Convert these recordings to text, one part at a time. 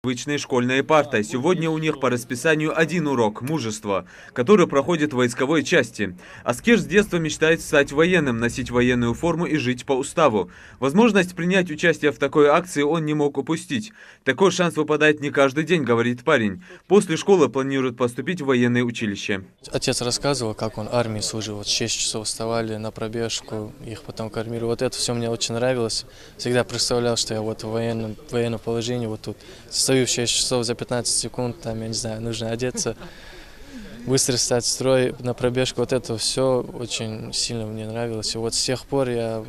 Обычная школьная парта. Сегодня у них по расписанию один урок – мужество, который проходит в войсковой части. Аскер с детства мечтает стать военным, носить военную форму и жить по уставу. Возможность принять участие в такой акции он не мог упустить. Такой шанс выпадает не каждый день, говорит парень. После школы планирует поступить в военное училище. Отец рассказывал, как он армии служил. Вот 6 часов вставали на пробежку, их потом кормили. Вот это все мне очень нравилось. Всегда представлял, что я вот в военном положении вот тут. Стою в 6 часов за 15 секунд, там, я не знаю, нужно одеться, быстро встать в строй, на пробежку. Вот это все очень сильно мне нравилось. И вот с тех пор я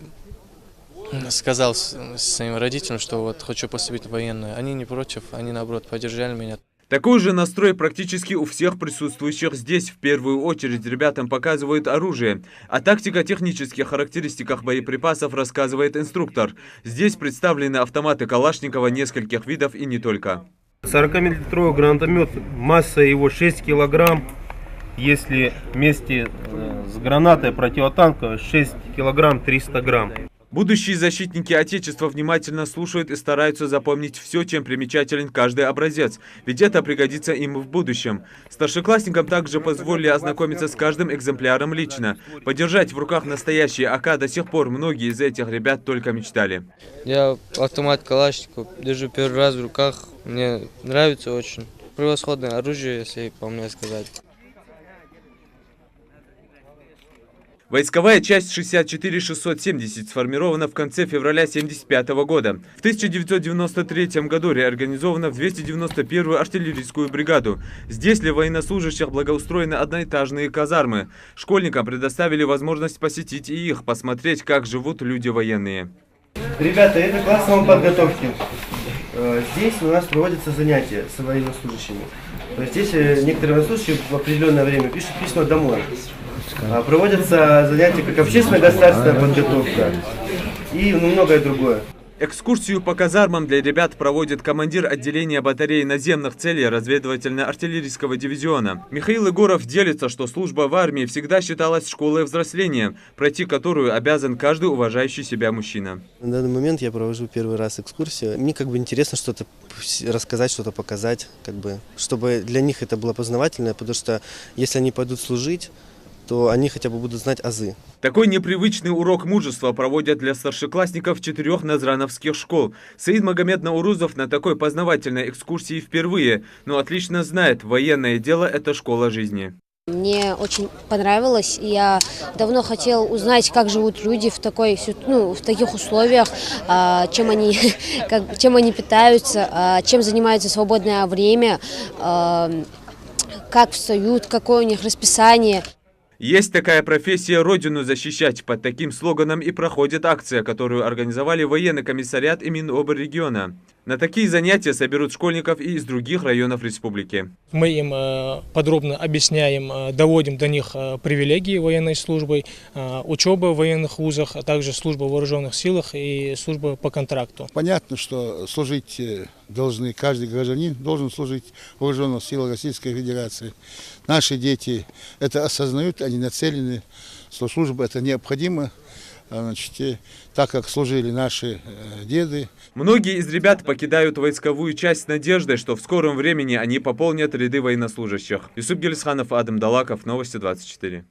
сказал своим родителям, что вот хочу поступить в военное. Они не против, они наоборот поддержали меня. Такой же настрой практически у всех присутствующих здесь. В первую очередь ребятам показывают оружие. О тактико-технических характеристиках боеприпасов рассказывает инструктор. Здесь представлены автоматы Калашникова нескольких видов и не только. 40-миллилитровый гранатомет, масса его 6 килограмм. Если вместе с гранатой противотанковой 6 килограмм 300 грамм. Будущие защитники Отечества внимательно слушают и стараются запомнить все, чем примечателен каждый образец, ведь это пригодится им в будущем. Старшеклассникам также позволили ознакомиться с каждым экземпляром лично. Подержать в руках настоящий АК до сих пор многие из этих ребят только мечтали. Я автомат Калашников держу первый раз в руках, мне нравится очень. Превосходное оружие, если по мне сказать. Войсковая часть 64670 сформирована в конце февраля 1975 года. В 1993 году реорганизована в 291-ю артиллерийскую бригаду. Здесь для военнослужащих благоустроены одноэтажные казармы. Школьникам предоставили возможность посетить и их, посмотреть, как живут люди военные. Ребята, это класс самоподготовки. Здесь у нас проводятся занятия с военнослужащими. То есть здесь некоторые военнослужащие в определенное время пишут письма домой. Проводятся занятия как общественно-государственная подготовка и многое другое. Экскурсию по казармам для ребят проводит командир отделения батареи наземных целей разведывательно-артиллерийского дивизиона. Михаил Егоров делится, что служба в армии всегда считалась школой взросления, пройти которую обязан каждый уважающий себя мужчина. На данный момент я провожу первый раз экскурсию. Мне интересно что-то рассказать, что-то показать, чтобы для них это было познавательно, потому что если они пойдут служить, то они хотя бы будут знать азы. Такой непривычный урок мужества проводят для старшеклассников 4 назрановских школ. Саид Магомед Наурузов на такой познавательной экскурсии впервые, но отлично знает, военное дело – это школа жизни. Мне очень понравилось. Я давно хотел узнать, как живут люди в таких условиях, чем они питаются, чем занимаются в свободное время, как встают, какое у них расписание. Есть такая профессия – родину защищать. Под таким слоганом и проходит акция, которую организовали военный комиссариат и Миноборрегиона. На такие занятия соберут школьников и из других районов республики. Мы им подробно объясняем, доводим до них привилегии военной службы, учеба в военных вузах, а также служба в вооруженных силах и служба по контракту. Понятно, что служить должны, каждый гражданин должен служить в вооруженных силах Российской Федерации. Наши дети это осознают, они нацелены, что служба это необходимо. Так как служили наши деды. Многие из ребят покидают войсковую часть с надеждой, что в скором времени они пополнят ряды военнослужащих. Юсуп Гельсханов, Адам Далаков, Новости 24.